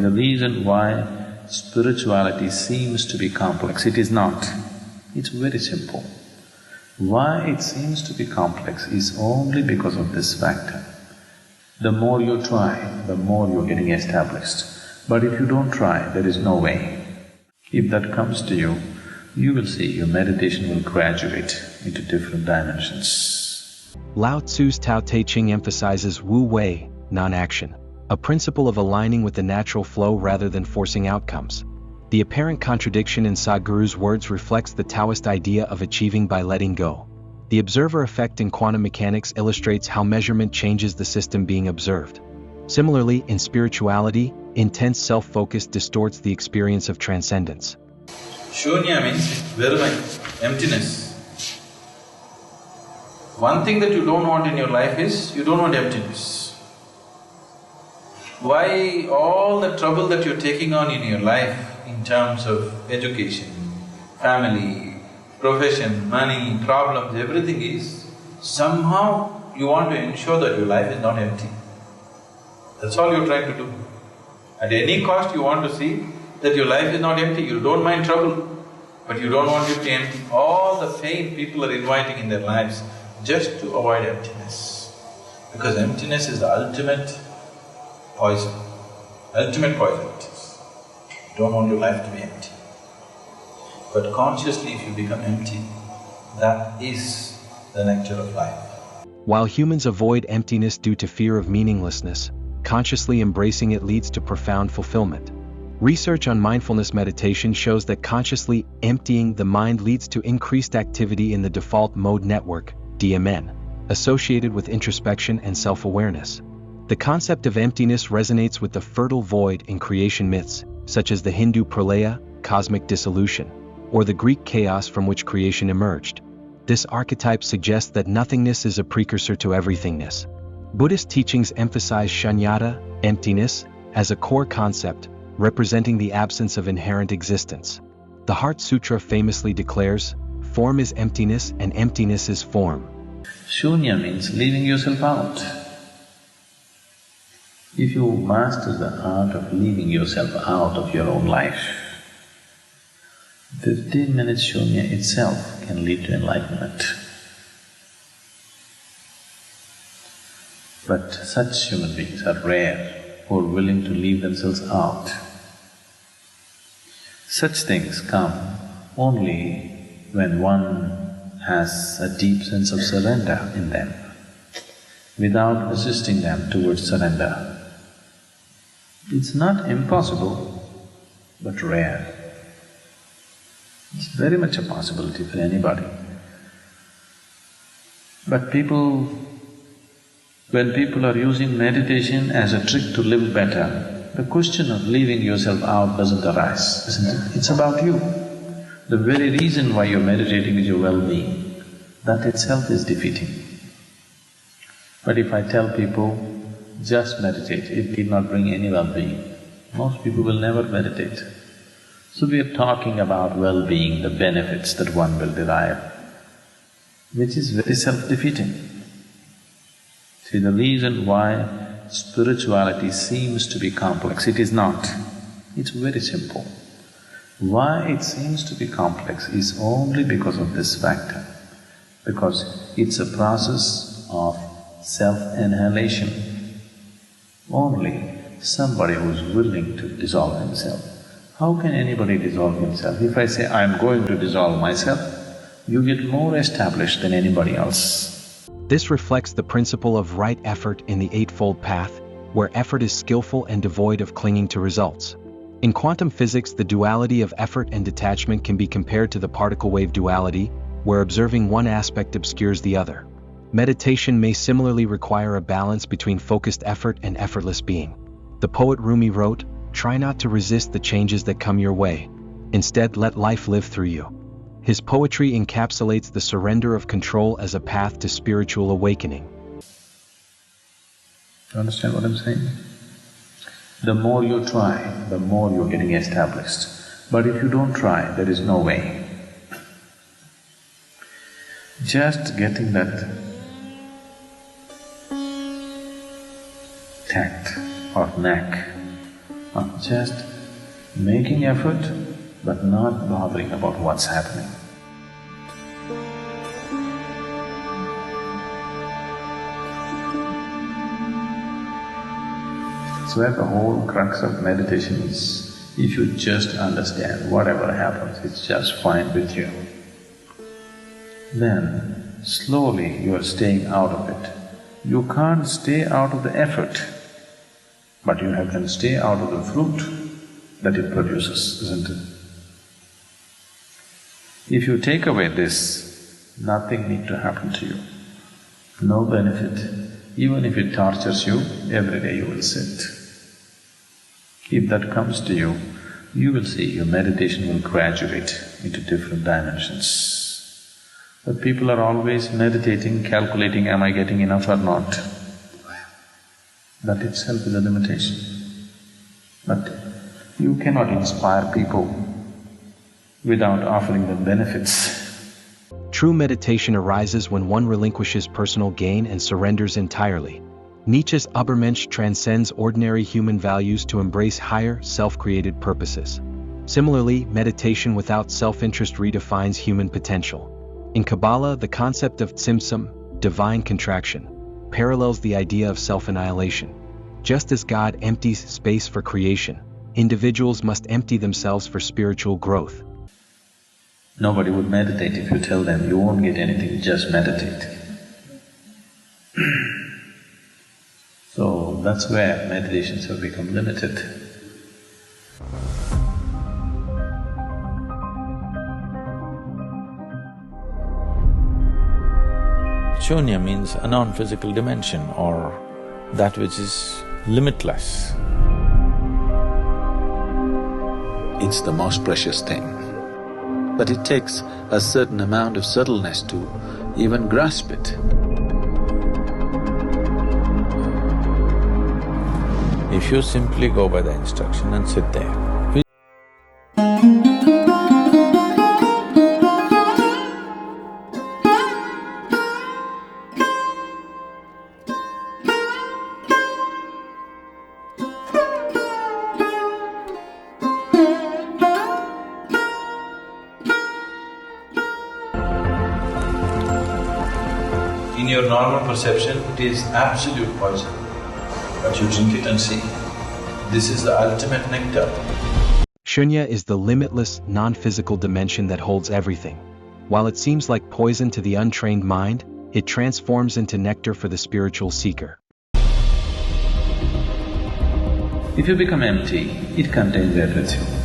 The reason why spirituality seems to be complex, it is not. It's very simple. Why it seems to be complex is only because of this factor. The more you try, the more you're getting established. But if you don't try, there is no way. If that comes to you, you will see your meditation will graduate into different dimensions. Lao Tzu's Tao Te Ching emphasizes Wu Wei, non-action, a principle of aligning with the natural flow rather than forcing outcomes. The apparent contradiction in Sadhguru's words reflects the Taoist idea of achieving by letting go. The observer effect in quantum mechanics illustrates how measurement changes the system being observed. Similarly, in spirituality, intense self-focus distorts the experience of transcendence. Shoonya means Veruமை, emptiness. One thing that you don't want in your life is, you don't want emptiness. Why all the trouble that you're taking on in your life in terms of education, family, profession, money, problems, everything is, somehow you want to ensure that your life is not empty. That's all you're trying to do. At any cost you want to see that your life is not empty. You don't mind trouble, but you don't want it to be empty. All the pain people are inviting in their lives just to avoid emptiness. Because emptiness is the ultimate poison, ultimate poison it is. You don't want your life to be empty. But consciously if you become empty, that is the nectar of life. While humans avoid emptiness due to fear of meaninglessness, consciously embracing it leads to profound fulfillment. Research on mindfulness meditation shows that consciously emptying the mind leads to increased activity in the default mode network, DMN, associated with introspection and self-awareness. The concept of emptiness resonates with the fertile void in creation myths, such as the Hindu pralaya, cosmic dissolution, or the Greek chaos from which creation emerged. This archetype suggests that nothingness is a precursor to everythingness. Buddhist teachings emphasize shunyata, emptiness, as a core concept, representing the absence of inherent existence. The Heart Sutra famously declares, "Form is emptiness and emptiness is form." Shoonya means leaving yourself out. If you master the art of leaving yourself out of your own life, 15 minutes Shoonya itself can lead to enlightenment. But such human beings are rare who are willing to leave themselves out. Such things come only when one has a deep sense of surrender in them, without assisting them towards surrender. It's not impossible, but rare. It's very much a possibility for anybody. But when people are using meditation as a trick to live better, the question of leaving yourself out doesn't arise, isn't it? It's about you. The very reason why you're meditating is your well-being. That itself is defeating. But if I tell people, just meditate, it did not bring any well-being, most people will never meditate. So we are talking about well-being, the benefits that one will derive, which is very self-defeating. See, the reason why spirituality seems to be complex, it is not. It's very simple. Why it seems to be complex is only because of this factor, because it's a process of self-annihilation. Only somebody who is willing to dissolve himself. How can anybody dissolve himself? If I say, I'm going to dissolve myself, you get more established than anybody else. This reflects the principle of right effort in the Eightfold Path, where effort is skillful and devoid of clinging to results. In quantum physics, the duality of effort and detachment can be compared to the particle-wave duality, where observing one aspect obscures the other. Meditation may similarly require a balance between focused effort and effortless being. The poet Rumi wrote, "Try not to resist the changes that come your way. Instead, let life live through you." His poetry encapsulates the surrender of control as a path to spiritual awakening. You understand what I'm saying? The more you try, the more you're getting established. But if you don't try, there is no way. Just getting that tact or knack of just making effort but not bothering about what's happening. That's where the whole crux of meditation is. If you just understand whatever happens, it's just fine with you, then slowly you are staying out of it. You can't stay out of the effort, but you can stay out of the fruit that it produces, isn't it? If you take away this, nothing need to happen to you, no benefit. Even if it tortures you, every day you will sit. If that comes to you, you will see your meditation will graduate into different dimensions. But people are always meditating, calculating, am I getting enough or not? That itself is a limitation. But you cannot inspire people without offering them benefits. True meditation arises when one relinquishes personal gain and surrenders entirely. Nietzsche's Übermensch transcends ordinary human values to embrace higher, self-created purposes. Similarly, meditation without self-interest redefines human potential. In Kabbalah, the concept of tzimtzum, divine contraction, parallels the idea of self-annihilation. Just as God empties space for creation, individuals must empty themselves for spiritual growth. Nobody would meditate if you tell them you won't get anything, just meditate. So that's where meditations have become limited. Shoonya means a non-physical dimension or that which is limitless. It's the most precious thing, but it takes a certain amount of subtleness to even grasp it. If you simply go by the instruction and sit there, in your normal perception, it is absolute poison. But you drink it and see, this is the ultimate nectar. Shoonya is the limitless, non-physical dimension that holds everything. While it seems like poison to the untrained mind, it transforms into nectar for the spiritual seeker. If you become empty, it contains everything.